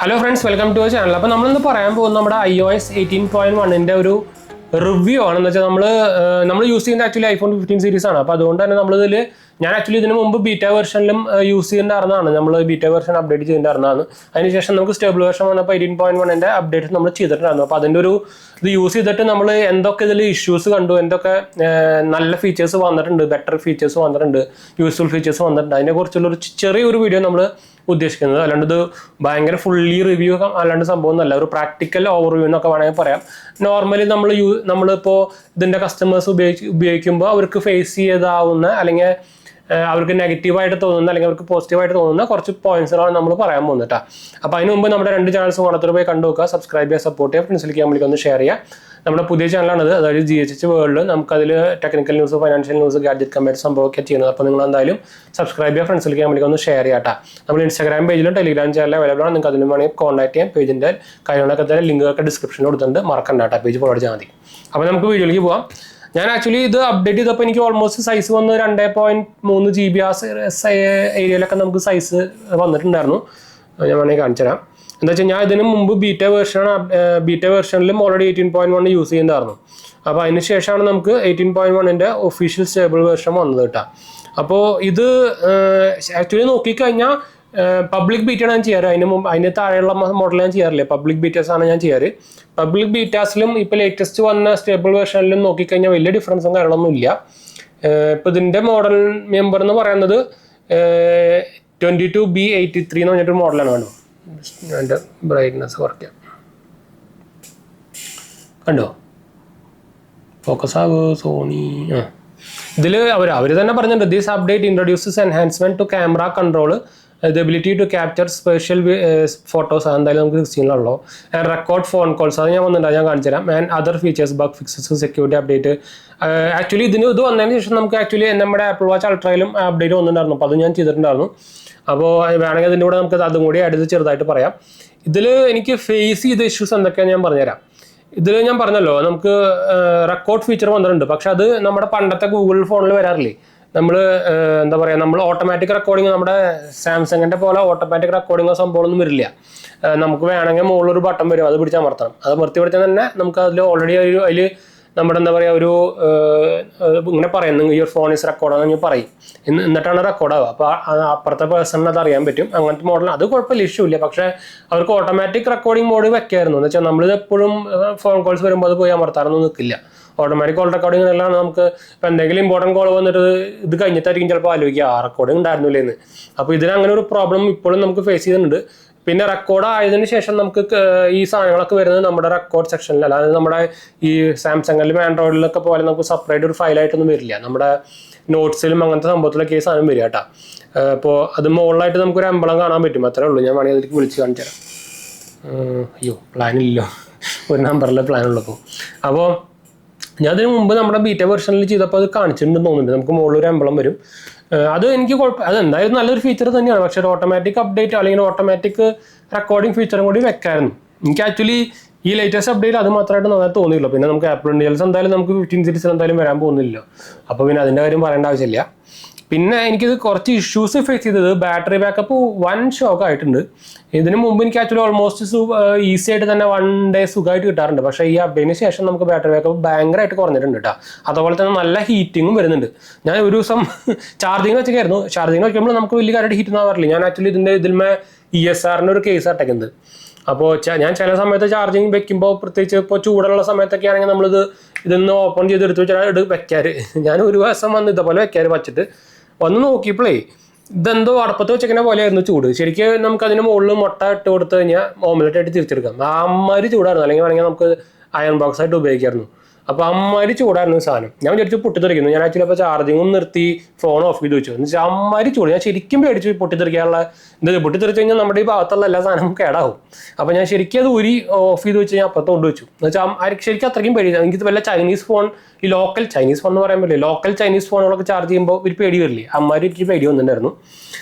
Hello friends, welcome to our channel. അപ്പോൾ നമ്മൾ ഇന്ന് പറയാൻ പോകുന്നത് നമ്മുടെ iOS 18.1 ന്റെ ഒരു റിവ്യൂ ആണ്. എന്ന് വെച്ചാൽ നമ്മൾ യൂസ് ചെയ്യുന്ന ആക്ച്വലി iPhone 15 സീരീസ് ആണ്. അപ്പോൾ അതുകൊണ്ട് തന്നെ നമ്മൾ ഞാൻ ആക്ച്വലി ഇതിന് മുമ്പ് ബീറ്റ വെർഷനിലും യൂസ് ചെയ്തിട്ടുണ്ടായിരുന്നതാണ്. നമ്മൾ ബീറ്റ വെർഷൻ അപ്ഡേറ്റ് ചെയ്തിട്ടുണ്ടായിരുന്നതാണ്. അതിനുശേഷം നമുക്ക് സ്റ്റേബിൾ വെർഷൻ വന്നപ്പോൾ 18.1 ന്റെ അപ്ഡേറ്റ് നമ്മൾ ചെയ്തിട്ടുണ്ടായിരുന്നു. അപ്പോൾ അതിൻ്റെ ഇത് യൂസ് ചെയ്തിട്ട് നമ്മൾ എന്തൊക്കെ ഇതിൽ ഇഷ്യൂസ് കണ്ടു, എന്തൊക്കെ നല്ല ഫീച്ചേഴ്സ് വന്നിട്ടുണ്ട്, ബെറ്റർ ഫീച്ചേഴ്സ് വന്നിട്ടുണ്ട്, യൂസ്ഫുൾ ഫീച്ചേഴ്സ് വന്നിട്ടുണ്ട്, അതിനെക്കുറിച്ചുള്ള ചെറിയൊരു വീഡിയോ നമ്മൾ ഉദ്ദേശിക്കുന്നത്. അല്ലാണ്ട് ഇത് ഭയങ്കര ഫുള്ളി റിവ്യൂ അല്ലാണ്ട് സംഭവം എന്നല്ല, ഒരു പ്രാക്ടിക്കൽ ഓവർവ്യൂ എന്നൊക്കെ വേണമെങ്കിൽ പറയാം. നോർമലി നമ്മളിപ്പോൾ ഇതിൻ്റെ കസ്റ്റമേഴ്സ് ഉപയോഗിക്കുമ്പോൾ അവർക്ക് ഫേസ് ചെയ്താവുന്ന അല്ലെങ്കിൽ അവർക്ക് നെഗറ്റീവായിട്ട് തോന്നുന്ന അല്ലെങ്കിൽ അവർക്ക് പോസിറ്റീവായിട്ട് തോന്നുന്ന കുറച്ച് പോയിന്റ്സുകളാണ് നമ്മൾ പറയാൻ പോകുന്നത് കേട്ടോ. അപ്പോൾ അതിന് മുമ്പ് നമ്മുടെ 2 ചാനൽസും ഓണത്തിൽ പോയി കണ്ടു നോക്കുക, സബ്സ്ക്രൈബ് ചെയ്യുക, സപ്പോർട്ട് ചെയ്യുക, ഫ്രണ്ട്സിലേക്ക് നമ്മൾക്ക് ഒന്ന് ഷെയർ ചെയ്യുക. നമ്മുടെ പുതിയ ചാനലാണത്, അതായത് GHH വേൾഡ്. നമുക്കതിൽ technical news, financial news, gadget compare സംഭവമൊക്കെ ചെയ്യുന്നത്. അപ്പോൾ നിങ്ങൾ എന്തായാലും സബ്സ്ക്രൈബ് ചെയ്യുക, ഫ്രണ്ട്സിലേക്ക് നമ്മൾക്ക് ഒന്ന് ഷെയർ ചെയ്യാം കേട്ടോ. നമ്മൾ ഇൻസ്റ്റാഗ്രാം പേജിലും ടെലിഗ്രാം ചാനലിലും അവൈലബിൾ ആണ്. നിങ്ങൾക്ക് അതിലും വേണമെങ്കിൽ കോൺടാക്ട് ചെയ്യാം. പേജിൻ്റെ കാര്യങ്ങളൊക്കെ തന്നെ ലിങ്കൊക്കെ ഡിസ്ക്രിപ്ഷനിൽ കൊടുത്തിട്ടുണ്ട്, മറക്കണ്ട കേട്ടോ, പേജ് ഫോളോ ചെയ്താൽ മതി. അപ്പോൾ നമുക്ക് വീഡിയോയിലേക്ക് പോകാം. ഞാൻ ആക്ച്വലി ഇത് അപ്ഡേറ്റ് ചെയ്തപ്പോൾ എനിക്ക് ഓൾമോസ്റ്റ് സൈസ് വന്ന് 2.3 GB ആ ഏരിയയിലൊക്കെ നമുക്ക് സൈസ് വന്നിട്ടുണ്ടായിരുന്നു. ഞാൻ വേണമെങ്കിൽ കാണിച്ചു തരാം. എന്താ വെച്ചാൽ ഞാൻ ഇതിന് മുമ്പ് ബീറ്റ വെർഷനിലും ഓൾറെഡി 18.1 യൂസ് ചെയ്യുന്നതായിരുന്നു. അപ്പോൾ അതിന് ശേഷമാണ് നമുക്ക് 18.1 ഒഫീഷ്യൽ സ്റ്റേബിൾ വെർഷൻ വന്നത് കേട്ടോ. അപ്പോൾ ഇത് ആക്ച്വലി നോക്കിക്കഴിഞ്ഞാൽ പബ്ലിക് ബീറ്റാണ് ഞാൻ ചെയ്യാറ്. അതിന് താഴെയുള്ള മോഡൽ ഞാൻ ചെയ്യാറില്ല, പബ്ലിക് ബീറ്റാസാണ് ഞാൻ ചെയ്യാറ്. പബ്ലിക് ബീറ്റാസിലും ഇപ്പോൾ ലേറ്റസ്റ്റ് വന്ന സ്റ്റേബിൾ വെർഷനിലും നോക്കിക്കഴിഞ്ഞാൽ വലിയ ഡിഫറൻസും കാര്യങ്ങളൊന്നും ഇല്ല. ഇപ്പോൾ ഇതിൻ്റെ മോഡൽ നമ്പർ എന്ന് പറയുന്നത് 22B83 എന്ന് പറഞ്ഞിട്ടൊരു മോഡലാണ്. കണ്ടോ, എൻ്റെ ബ്രൈറ്റ്നസ് കുറയ്ക്കാം, കണ്ടോ, ഫോക്കസ് ആവ് സോണി. ഇതിൽ അവർ തന്നെ പറഞ്ഞിട്ടുണ്ട്, this update introduces enhancement to camera control, the ability to capture special photos, എന്തായാലും നമുക്ക് 16 ആൻഡ് റെക്കോർഡ് ഫോൺ കോൾസ്, അത് ഞാൻ വന്നിട്ടുണ്ട്, ഞാൻ കാണിച്ചു തരാം. And other features, bug fixes, security update. Actually ഇത് വന്നതിന് ശേഷം നമുക്ക് ആക്ച്വലി നമ്മുടെ ആപ്പിൾ വാച്ച് അൾട്രയിലും അപ്ഡേറ്റ് വന്നിട്ടുണ്ടായിരുന്നു. അപ്പോൾ അത് ഞാൻ ചെയ്തിട്ടുണ്ടായിരുന്നു. അപ്പോൾ വേണമെങ്കിൽ അതിൻ്റെ കൂടെ നമുക്ക് അതും കൂടി ആഡ് ചെയ്ത് ചെറുതായിട്ട് പറയാം. ഇതിൽ എനിക്ക് ഫേസ് ചെയ്ത ഇഷ്യൂസ് എന്തൊക്കെയാണ് ഞാൻ പറഞ്ഞുതരാം. ഇതിൽ ഞാൻ പറഞ്ഞല്ലോ, നമുക്ക് റെക്കോർഡ് ഫീച്ചർ വന്നിട്ടുണ്ട്. പക്ഷെ അത് നമ്മുടെ പണ്ടത്തെ ഗൂഗിൾ ഫോണിൽ വരാറില്ലേ. നമ്മൾ എന്താ പറയുക, നമ്മൾ ഓട്ടോമാറ്റിക് റെക്കോർഡിങ്, നമ്മുടെ സാംസങ്ങിൻ്റെ പോലെ ഓട്ടോമാറ്റിക് റെക്കോർഡിങ്ങോ സംഭവമൊന്നും വരില്ല. നമുക്ക് വേണമെങ്കിൽ മുകളിലൊരു ബട്ടൺ വരും, അത് പിടിച്ചമർത്തണം. അത് പിടിച്ചാൽ തന്നെ നമുക്ക് അതിൽ ഓൾറെഡി അതിൽ നമ്മുടെ എന്താ പറയുക, ഇങ്ങനെ പറയുന്നു, ഈ ഒരു ഫോൺ ഈസ് റെക്കോർഡാന്ന് പറയും, എന്നിട്ടാണ് റെക്കോർഡാവുക. അപ്പോൾ അപ്പുറത്തെ പേഴ്സണിന് അത് അറിയാൻ പറ്റും. അങ്ങനത്തെ മോഡൽ അത് കുഴപ്പമില്ല, ഇഷ്യൂ ഇല്ല. പക്ഷേ അവർക്ക് ഓട്ടോമാറ്റിക് റെക്കോർഡിംഗ് മോഡ് വെക്കായിരുന്നു. എന്ന് വെച്ചാൽ നമ്മളിത് എപ്പോഴും ഫോൺ കോൾസ് വരുമ്പോൾ അത് പോയി അമർത്താറൊന്നും നിൽക്കില്ല. ഓട്ടോമാറ്റിക് കോൾ റെക്കോർഡിംഗ് എല്ലാം നമുക്ക് ഇപ്പോൾ എന്തെങ്കിലും ഇമ്പോർട്ടൻറ്റ് കോൾ വന്നിട്ട് ഇത് കഴിഞ്ഞിട്ടായിരിക്കും ചിലപ്പോൾ ആലോചിക്കുക ആ റെക്കോർഡിംഗ് ഉണ്ടായിരുന്നില്ലേന്ന്. അപ്പോൾ ഇതിന് അങ്ങനെ ഒരു പ്രോബ്ലം ഇപ്പോഴും നമുക്ക് ഫേസ് ചെയ്യുന്നുണ്ട്. പിന്നെ റെക്കോർഡ് ആയതിനു ശേഷം നമുക്ക് ഈ സാധനങ്ങളൊക്കെ വരുന്നത് നമ്മുടെ റെക്കോർഡ് സെക്ഷനിൽ, അതായത് നമ്മുടെ ഈ സാംസങ്ങിലും ആൻഡ്രോയിഡിലൊക്കെ പോലെ നമുക്ക് സെപ്പറേറ്റ് ഒരു ഫയലായിട്ടൊന്നും വരില്ല. നമ്മുടെ നോട്ട്സിലും അങ്ങനത്തെ സംഭവത്തിലൊക്കെ ഈ സാധനം വരിക കേട്ടോ. അപ്പോൾ അത് മുകളിലായിട്ട് നമുക്കൊരു അമ്പളം കാണാൻ പറ്റും, അത്രേ ഉള്ളൂ. ഞാൻ വേണമെങ്കിൽ അതിലേക്ക് വിളിച്ച് കാണിച്ചു തരാം. അയ്യോ, പ്ലാനില്ലല്ലോ, ഒരു നമ്പറിലെ പ്ലാനുള്ളപ്പോൾ. അപ്പോൾ ഞാൻ അതിന് മുമ്പ് നമ്മുടെ ബീറ്റ വെർഷനിൽ ചെയ്തപ്പോൾ അത് കാണിച്ചിട്ടുണ്ടെന്ന് തോന്നുന്നുണ്ട്. നമുക്ക് മുകളിലൊരു അമ്പളം വരും. അത് എനിക്ക് അത് എന്തായാലും നല്ലൊരു ഫീച്ചർ തന്നെയാണ്. പക്ഷേ ഒരു ഓട്ടോമാറ്റിക് അപ്ഡേറ്റ് അല്ലെങ്കിൽ ഓട്ടോമാറ്റിക് റെക്കോർഡിംഗ് ഫീച്ചറും കൂടി വെക്കായിരുന്നു. എനിക്ക് ആക്ച്വലി ഈ ലേറ്റസ്റ്റ് അപ്ഡേറ്റ് അത് മാത്രമായിട്ട് നന്നായി തോന്നിയില്ല. പിന്നെ നമുക്ക് ആപ്പിൾ ഇന്ത്യയിൽസ് എന്തായാലും നമുക്ക് 15 സീരീസിൽ എന്തായാലും വരാൻ പോകുന്നില്ല. അപ്പോൾ പിന്നെ അതിൻ്റെ കാര്യം പറയേണ്ട ആവശ്യമില്ല. പിന്നെ എനിക്കിത് കുറച്ച് ഇഷ്യൂസ് ഫേസ് ചെയ്തത്, ബാറ്ററി ബാക്കപ്പ് 1 ഷോക്ക് ആയിട്ടുണ്ട്. ഇതിന് മുമ്പ് എനിക്ക് ആക്ച്വലി ഓൾമോസ്റ്റ് ഈസി ആയിട്ട് തന്നെ 1 ഡേ സുഖമായിട്ട് കിട്ടാറുണ്ട്. പക്ഷേ ഈ അപ്ഡേറ്റിന് ശേഷം നമുക്ക് ബാറ്ററി ബാക്കപ്പ് ഭയങ്കരമായിട്ട് കുറഞ്ഞിട്ടുണ്ട് കേട്ടോ. അതുപോലെ തന്നെ നല്ല ഹീറ്റിങ്ങും വരുന്നുണ്ട്. ഞാൻ ഒരു ദിവസം ചാർജിങ് വെച്ചൊക്കെയായിരുന്നു. ചാർജിങ് വയ്ക്കുമ്പോൾ നമുക്ക് വലിയ കാര്യമായിട്ട് ഹീറ്റ് ഒന്നും ആവാറില്ല. ഞാൻ ആക്ച്വലി ഇതിന്മേ ESRൻ്റെ ഒരു കേസ് അടയ്ക്കുന്നത്. അപ്പോൾ ഞാൻ ചില സമയത്ത് ചാർജിങ് വെക്കുമ്പോൾ, പ്രത്യേകിച്ച് ഇപ്പോൾ ചൂടുള്ള സമയത്തൊക്കെ ആണെങ്കിൽ ഇതൊന്ന് ഓപ്പൺ ചെയ്ത് എടുത്ത് വെച്ചാൽ വെക്കാറ്. ഞാൻ ഒരു ദിവസം വന്ന് ഇതേപോലെ വെക്കാറ് വച്ചിട്ട് വന്ന് നോക്കിയപ്പോഴേ ഇതെന്തോ അടുപ്പത്ത് വെച്ചേക്കുന്ന പോലെയായിരുന്നു ചൂട്. ശരിക്കും നമുക്ക് അതിന് മുകളിൽ മുട്ട ഇട്ട് കൊടുത്തു കഴിഞ്ഞാൽ ഓംലെറ്റ് ആയിട്ട് തിരിച്ചെടുക്കാം. അമ്മാതിരി ചൂടായിരുന്നു. അല്ലെങ്കിൽ വേണമെങ്കിൽ നമുക്ക് അയൺ ബോക്സ് ആയിട്ട് ഉപയോഗിക്കായിരുന്നു. അപ്പോൾ അമ്മാതിരി ചൂടായിരുന്നു സാധനം. ഞാൻ വിചാരിച്ചു പൊട്ടിത്തെറിക്കുന്നു. ഞാൻ ആക്ച്വലി അപ്പോൾ ചാർജിങ്ങും നിർത്തി ഫോൺ ഓഫ് ചെയ്ത് വെച്ചു. എന്ന് വെച്ചാൽ അമ്മാതിരി ചൂട്. ഞാൻ ശരിക്കും പേടിച്ചു പൊട്ടിത്തെറിക്കാനുള്ള. പൊട്ടിത്തെറിച്ച് കഴിഞ്ഞാൽ നമ്മുടെ ഈ ഭാഗത്തുള്ള എല്ലാ സാധനവും കേടാവും. അപ്പോൾ ഞാൻ ശരിക്കും അത് ഓഫ് ചെയ്ത് വെച്ച് ഞാൻ അപ്പുറത്ത് കൊണ്ടുവച്ചു. എന്ന് വെച്ചാൽ ശരിക്കും അത്രയ്ക്കും പേടി. എനിക്ക് വല്ല ചൈനീസ് ഫോൺ, ഈ ലോക്കൽ ചൈനീസ് ഫോൺ എന്ന് പറയാൻ പറ്റില്ല, ലോക്കൽ ചൈനീസ് ഫോണുകളൊക്കെ ചാർജ് ചെയ്യുമ്പോൾ ഒരു പേടി വരില്ലേ, അമ്മാതിരി എനിക്ക് പേടി വന്നിട്ടുണ്ടായിരുന്നു.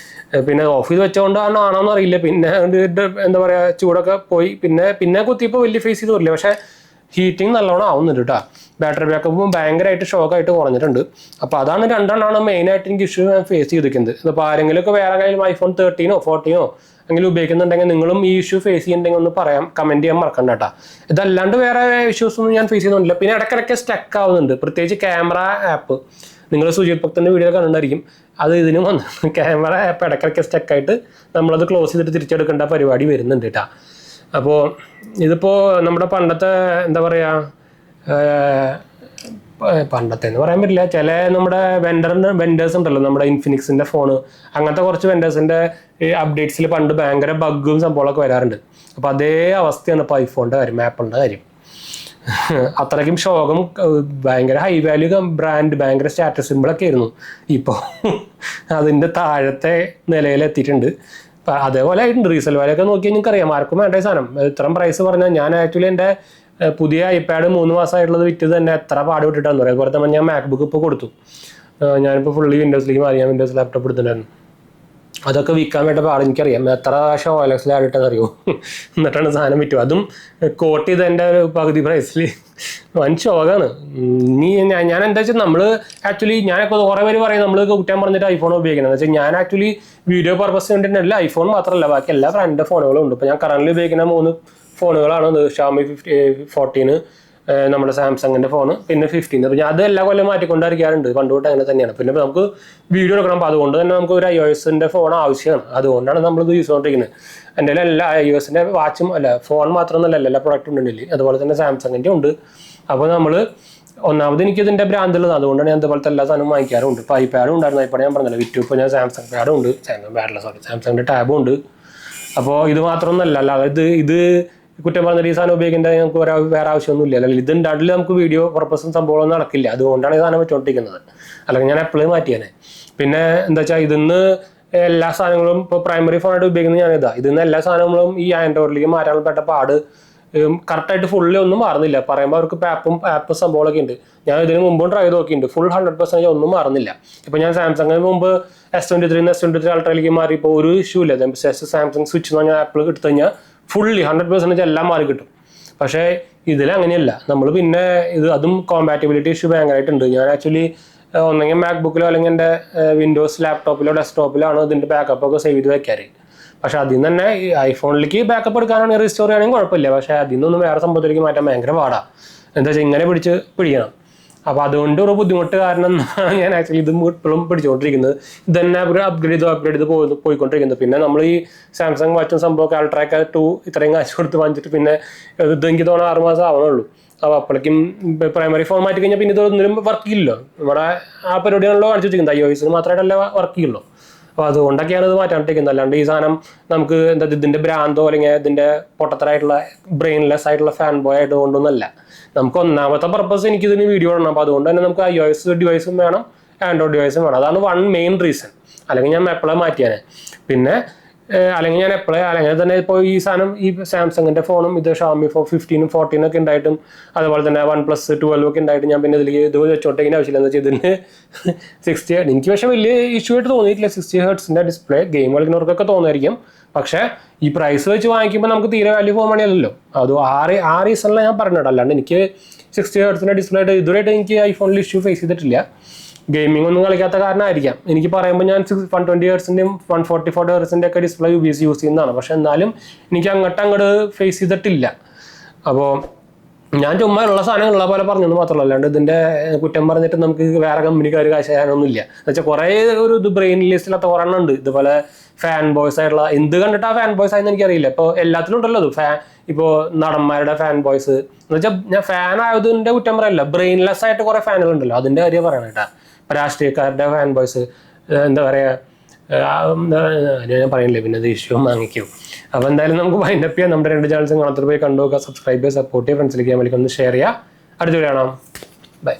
പിന്നെ ഓഫ് ചെയ്ത് വെച്ചുകൊണ്ടാണോ ആണോന്ന് അറിയില്ല. പിന്നെ എന്താ പറയുക, ചൂടൊക്കെ പോയി. പിന്നെ കുത്തിയപ്പോൾ വലിയ ഫേസ് ചെയ്ത് വരില്ല. പക്ഷേ ഹീറ്റിംഗ് നല്ലോണം ആവുന്നുണ്ട് കേട്ടോ. ബാറ്ററി ബാക്കപ്പും ഭയങ്കരമായിട്ട് ഷോക്കായിട്ട് കുറഞ്ഞിട്ടുണ്ട്. അപ്പോൾ അതാണ് രണ്ടെണ്ണമാണ് മെയിനായിട്ട് എനിക്ക് ഇഷ്യൂ ഫേസ് ചെയ്തിരിക്കുന്നത്. ഇപ്പോൾ ആരെങ്കിലുമൊക്കെ വേറെ കയ്യിലും iPhone 13 14 എങ്കിലും ഉപയോഗിക്കുന്നുണ്ടെങ്കിൽ നിങ്ങളും ഈ ഇഷ്യൂ ഫേസ് ചെയ്യുന്നുണ്ടെങ്കിൽ ഒന്ന് പറയാം, കമൻറ്റ് ചെയ്യാൻ മറക്കണ്ട കേട്ടോ. ഇതല്ലാണ്ട് വേറെ ഇഷ്യൂസ് ഒന്നും ഞാൻ ഫേസ് ചെയ്യുന്നില്ല. പിന്നെ ഇടയ്ക്കിടയ്ക്ക് സ്റ്റക്ക് ആവുന്നുണ്ട്, പ്രത്യേകിച്ച് ക്യാമറ ആപ്പ്. നിങ്ങൾ സുജിത് ഭക്തൻ്റെ വീഡിയോ കണ്ടിട്ടുണ്ടായിരിക്കും, അത് ഇതിനും വന്നു. ക്യാമറ ആപ്പ് ഇടയ്ക്കിടയ്ക്ക് സ്റ്റക്കായിട്ട് നമ്മളത് ക്ലോസ് ചെയ്തിട്ട് തിരിച്ചെടുക്കേണ്ട പരിപാടി വരുന്നുണ്ട് കേട്ടോ. അപ്പോൾ ഇതിപ്പോൾ നമ്മുടെ പണ്ടത്തെ എന്താ പറയുക, പണ്ടത്തെ എന്ന് പറയാൻ പറ്റില്ല, ചില നമ്മുടെ വെൻഡേഴ്സ് ഉണ്ടല്ലോ, നമ്മുടെ ഇൻഫിനിക്സിൻ്റെ ഫോണ്, അങ്ങനത്തെ കുറച്ച് വെൻഡേഴ്സിൻ്റെ അപ്ഡേറ്റ്സിൽ പണ്ട് ഭയങ്കര ബഗ്ഗും സംഭവങ്ങളൊക്കെ വരാറുണ്ട്. അപ്പോൾ അതേ അവസ്ഥയാണ് ഇപ്പോൾ ഐഫോണിൻ്റെ കാര്യം, ആപ്പിളിൻ്റെ കാര്യം. അത്രയ്ക്കും ശോകം, ഭയങ്കര ഹൈ വാല്യൂ ബ്രാൻഡ്, ഭയങ്കര സ്റ്റാറ്റസ് സിമ്പിളൊക്കെ ആയിരുന്നു, ഇപ്പോൾ അതിൻ്റെ താഴത്തെ നിലയിലെത്തിയിട്ടുണ്ട്. അതേപോലെ ആയിട്ടുണ്ട്. റീസെൽ വാല്യൊക്കെ നോക്കിയാൽ നിങ്ങൾക്കറിയാം, ആർക്കും വേണ്ട സാധനം. ഇത്രയും പ്രൈസ് പറഞ്ഞാൽ ഞാൻ ആക്ച്വലി എൻ്റെ പുതിയ ഐപാഡ് 3 മാസമായിട്ടുള്ളത് വിറ്റത് തന്നെ എത്ര പാട് വിട്ടിട്ടാന്ന് പറയാം. അതുപോലെ തന്നെ ഞാൻ മാക്ബുക്ക് ഇപ്പോൾ കൊടുത്തു. ഞാനിപ്പോൾ ഫുള്ളി വിൻഡോസിലേക്ക് മാറി, ഞാൻ വിൻഡോസ് ലാപ്ടോപ്പ് എടുത്തിട്ടുണ്ടായിരുന്നു. അതൊക്കെ വിൽക്കാൻ വേണ്ട പാട് എനിക്കറിയാം, എത്ര പ്രാവശ്യം OLX ആയിട്ടെന്നറിയോ, എന്നിട്ടാണ് സാധനം വിറ്റു. അതും കോട്ട് ചെയ്ത് എൻ്റെ ഒരു പകുതി പ്രൈസിൽ. വൻ ശോകമാണ്. ഇനി ഞാൻ എന്താ വെച്ചാൽ, നമ്മൾ ആക്ച്വലി ഞാനൊക്കെ കുറേ പേര് പറയും നമ്മൾ കുറ്റാൻ പറഞ്ഞിട്ട് ഐഫോൺ ഉപയോഗിക്കുന്നത്. എന്ന് വെച്ചാൽ ഞാൻ ആക്ച്വലി വീഡിയോ പർപ്പസ് വേണ്ടിയിട്ടല്ല, ഐഫോൺ മാത്രമല്ല ബാക്കി എല്ലാ ബ്രാൻഡിൻ്റെ ഫോണുകളും ഉണ്ട്. ഇപ്പോൾ ഞാൻ കറൻറ്റ്ലി ഉപയോഗിക്കുന്ന 3 ഫോണുകളാണ്. ഷാമി 14, നമ്മുടെ സാംസങ്ങിൻ്റെ ഫോണ്, പിന്നെ 15. അപ്പോൾ ഞാൻ അത് എല്ലാ കൊല്ലം മാറ്റിക്കൊണ്ടിരിക്കാറുണ്ട്, പണ്ടുതൊട്ട് അങ്ങനെ തന്നെയാണ്. പിന്നെ നമുക്ക് വീഡിയോ എടുക്കണം, അപ്പോൾ അതുകൊണ്ട് തന്നെ നമുക്ക് ഒരു iOS-ൻ്റെ ഫോൺ ആവശ്യമാണ്. അതുകൊണ്ടാണ് നമ്മളിത് യൂസ് ചെയ്തുകൊണ്ടിരിക്കുന്നത്. എൻ്റെ എല്ലാ iOS-ൻ്റെ വാച്ചും അല്ല, ഫോൺ മാത്രമൊന്നുമല്ല, എല്ലാ പ്രൊഡക്റ്റും ഉണ്ടെങ്കിൽ അതുപോലെ തന്നെ സാംസങ്ങിൻ്റെ ഉണ്ട്. അപ്പോൾ നമ്മൾ ഒന്നാമത് എനിക്ക് ഇതിൻ്റെ ബ്രാൻഡുള്ളത്, അതുകൊണ്ടാണ് ഞാൻ ഇതുപോലത്തെ എല്ലാ സാധനവും വാങ്ങിക്കാറുണ്ട്. ഇപ്പോൾ ഐപാഡും ഉണ്ടായിരുന്നു, ഐപാഡ് ഞാൻ പറഞ്ഞല്ലോ വിറ്റു. ഇപ്പോൾ ഞാൻ സാംസങ് പാഡും ഉണ്ട്, സാംസങ്ങിൻ്റെ ടാബും ഉണ്ട്. അപ്പോൾ ഇത് മാത്രമൊന്നുമല്ല, അല്ലാതെ ഇത് കുറ്റം പറഞ്ഞിട്ട് ഈ സാധനം ഉപയോഗിക്കേണ്ട നമുക്ക് വേറെ ആവശ്യമൊന്നുമില്ല. അല്ലെങ്കിൽ ഇതുണ്ടാണ്ടിൽ നമുക്ക് വീഡിയോ പർപ്പസും സംഭവമൊന്നും നടക്കില്ല. അതുകൊണ്ടാണ് ഈ സാധനം വെച്ചുകൊണ്ടിരിക്കുന്നത്. അല്ലെങ്കിൽ ഞാൻ എപ്പോഴും മാറ്റിയാനെ. പിന്നെ എന്താ വെച്ചാൽ ഇതിന്ന് എല്ലാ സാധനങ്ങളും ഇപ്പോൾ പ്രൈമറി ഫോണായിട്ട് ഉപയോഗിക്കുന്നത് ഞാനിതാ. ഇതിന്ന് എല്ലാ സാധനങ്ങളും ഈ ആൻഡ്രോയിഡിലേക്ക് മാറ്റാൻ പെട്ട പാട് കറക്റ്റായിട്ട് ഫുള്ളി ഒന്നും മാറുന്നില്ല. പറയുമ്പോൾ അവർക്ക് ആപ്പ് സംഭവങ്ങളൊക്കെ ഉണ്ട്. ഞാൻ ഇതിന് മുമ്പും ട്രൈ ചെയ്ത് നോക്കിയിട്ടുണ്ട്, ഫുൾ 100% ഒന്നും മാറുന്നില്ല. ഇപ്പോൾ ഞാൻ സാംസങ്ങിന് മുമ്പ് S23 S23 അൾട്രയിലേക്ക് മാറി, ഇപ്പോൾ ഒരു ഇഷ്യൂ ഇല്ല. സാംസങ് സ്വിച്ച് എന്ന് പറഞ്ഞാൽ ആപ്പിൾ എടുത്തു കഴിഞ്ഞാൽ ഫുള്ളി 100% എല്ലാം മാറി കിട്ടും. പക്ഷേ ഇതിലങ്ങനെയല്ല. നമ്മൾ പിന്നെ അതും കോമ്പാറ്റബിലിറ്റി ഇഷ്യൂ ഭയങ്കരമായിട്ടുണ്ട്. ഞാൻ ആക്ച്വലി ഒന്നെങ്കിൽ മാക്ബുക്കിലോ അല്ലെങ്കിൽ എൻ്റെ വിൻഡോസ് ലാപ്ടോപ്പിലോ ഡെസ്ക്ടോപ്പിലാണ് ഇതിൻ്റെ ബാക്കപ്പൊക്കെ സേവ് ചെയ്ത് വെക്കാറ്. പക്ഷേ അതിൽ നിന്ന് തന്നെ ഐഫോണിലേക്ക് ബാക്കപ്പ് എടുക്കാനാണെങ്കിൽ റീസ്റ്റോർ ചെയ്യണമെങ്കിൽ കുഴപ്പമില്ല. പക്ഷേ അതിൽ നിന്നൊന്നും വേറെ സംഭവത്തിലേക്ക് മാറ്റാൻ ഭയങ്കര പാടാണ്. എന്താ വെച്ചാൽ ഇങ്ങനെ പിടിക്കണം. അപ്പോൾ അതുകൊണ്ട് ഒരു ബുദ്ധിമുട്ട് കാരണം ഞാൻ ആക്ച്വലി ഇതും ഇപ്പോഴും പിടിച്ചുകൊണ്ടിരിക്കുന്നത്. ഇത് തന്നെ അപ്ഗ്രേഡ് ചെയ്ത് പോയിക്കൊണ്ടിരിക്കുന്നത്. പിന്നെ നമ്മൾ ഈ സാംസങ് വാച്ചും സംഭവമൊക്കെ അൾട്രാക്ക 2 ഇത്രയും കാശ് കൊടുത്ത് വാങ്ങിച്ചിട്ട് പിന്നെ ഇത് എനിക്ക് തോന്നുന്നു 6 മാസം ആവണുള്ളൂ. അപ്പോൾ അപ്പോഴേക്കും പ്രൈമറി ഫോൺ മാറ്റി കഴിഞ്ഞാൽ പിന്നെ ഇതൊന്നിനും വർക്ക് ചെയ്യില്ലോ. നമ്മുടെ ആ പരിപാടിയാണല്ലോ കാണിച്ചു വെച്ചിരിക്കുന്നത്, iOS മാത്രമായിട്ടല്ല വർക്ക് ചെയ്യുള്ളൂ. അപ്പോൾ അതുകൊണ്ടൊക്കെയാണ് ഇത് മാറ്റാണ്ടിരിക്കുന്നത്. അല്ലാണ്ട് ഈ സാധനം നമുക്ക് എന്താ ഇതിൻ്റെ ബ്രാൻഡോ അല്ലെങ്കിൽ ഇതിൻ്റെ പൊട്ടത്തരായിട്ടുള്ള ബ്രെയിൻലെസ് ആയിട്ടുള്ള ഫാൻ ബോയ് ആയിട്ട് കൊണ്ടൊന്നുമല്ല. നമുക്ക് ഒന്നാമത്തെ പർപ്പസ് എനിക്കിതിന് വീഡിയോ ഇടണം. അപ്പോൾ അതുകൊണ്ട് തന്നെ നമുക്ക് iOS ഡിവൈസും വേണം, ആൻഡ്രോയിഡ് ഡിവൈസും വേണം. അതാണ് വൺ മെയിൻ റീസൺ. അല്ലെങ്കിൽ ഞാൻ എപ്പോഴേ മാറ്റിയാനെ. പിന്നെ അല്ലെങ്കിൽ ഞാൻ എപ്പോഴേ അല്ലെങ്കിൽ തന്നെ ഇപ്പോൾ ഈ സാധനം ഈ സാംസങ്ങിൻ്റെ ഫോണും ഇത് ഷാമി 15 14 ഒക്കെ ഉണ്ടായിട്ടും അതുപോലെ തന്നെ OnePlus 12 ഒക്കെ ഉണ്ടായിട്ട് ഞാൻ പിന്നെ ഇതിലേക്ക് ഇത് വെച്ചോട്ടേക്കിൻ്റെ ആവശ്യമില്ല. എന്ന് വെച്ചാൽ ഇതിന് 60 എനിക്ക് പക്ഷേ വലിയ ഇഷ്യൂ ആയിട്ട് തോന്നിയിട്ടില്ല. 60 ഹെർട്സിൻ്റെ ഡിസ്പ്ലേ ഗെയിം കളിക്കുന്നവർക്കൊക്കെ തോന്നുമായിരിക്കും. പക്ഷേ ഈ പ്രൈസ് വെച്ച് വാങ്ങിക്കുമ്പോൾ നമുക്ക് തീരെ വാല്യൂ ഫോൺ മണിയല്ലല്ലോ. അത് ആ റീസണിലാണ് ഞാൻ പറഞ്ഞിട്ട്. അല്ലാണ്ട് എനിക്ക് 60 ഹെർട്സിൻ്റെ ഡിസ്പ്ലേ ആയിട്ട് ഇതുവരെയായിട്ട് എനിക്ക് ഐഫോണിൽ ഇഷ്യൂ ഫേസ് ചെയ്തിട്ടില്ല. ഗെയിമിംഗ് ഒന്നും കളിക്കാത്ത കാരണമായിരിക്കാം. എനിക്ക് പറയുമ്പോൾ ഞാൻ 120 ഹെർട്സിൻ്റെയും 144 ഹെർട്സിൻ്റെ ഒക്കെ ഡിസ്പ്ലേ യൂസ് ചെയ്യുന്നതാണ്. പക്ഷെ എന്നാലും എനിക്ക് അങ്ങോട്ട് ഫേസ് ചെയ്തിട്ടില്ല. അപ്പോൾ ഞാൻ ചുമ്മാ ഉള്ള സാധനം ഉള്ള പോലെ പറഞ്ഞെന്ന് മാത്രമല്ല, അല്ലാണ്ട് ഇതിൻ്റെ കുറ്റം പറഞ്ഞിട്ട് നമുക്ക് വേറെ കമ്പനിക്കാർ കാശ് തരാനൊന്നുമില്ല. എന്നുവെച്ചാൽ കുറേ ഇത് ബ്രെയിൻ ലിസ്റ്റിലത്തെ ഒരെണ്ണം ഉണ്ട് ഇതുപോലെ ഫാൻ ബോയ്സ് ആയിട്ടുള്ള. എന്ത് കണ്ടിട്ട് ആ ഫാൻ ബോയ്സ് ആയെന്ന് എനിക്കറിയില്ല. ഇപ്പോൾ എല്ലാത്തിലും ഉണ്ടല്ലോ ഇത് ഇപ്പോൾ നടന്മാരുടെ ഫാൻ ബോയ്സ് എന്ന് വെച്ചാൽ ഞാൻ ഫാൻ ആയതിൻ്റെ കുറ്റം പറയല്ല, ബ്രെയിൻലെസ് ആയിട്ട് കുറേ ഫാനുകളുണ്ടല്ലോ അതിൻ്റെ കാര്യം പറയണം കേട്ടോ. രാഷ്ട്രീയക്കാരുടെ ഫാൻ ബോയ്സ് എന്താ പറയുക, ഞാൻ പറയുന്നില്ലേ പിന്നെ അത് ഇഷ്യൂ വാങ്ങിക്കും. അപ്പോൾ എന്തായാലും നമുക്ക് വൈൻഡപ്പ് ചെയ്യാം. നമ്മുടെ 2 ചാനൽസും കാണാത്ത പോയി കണ്ടു നോക്കുക, സബ്സ്ക്രൈബ് ചെയ്യുക, സപ്പോർട്ട് ചെയ്യുക, ഫ്രണ്ട്സിലേക്ക് ഒന്ന് ഷെയർ ചെയ്യുക. അടുത്ത വീഡിയോ കാണാം. ബൈ.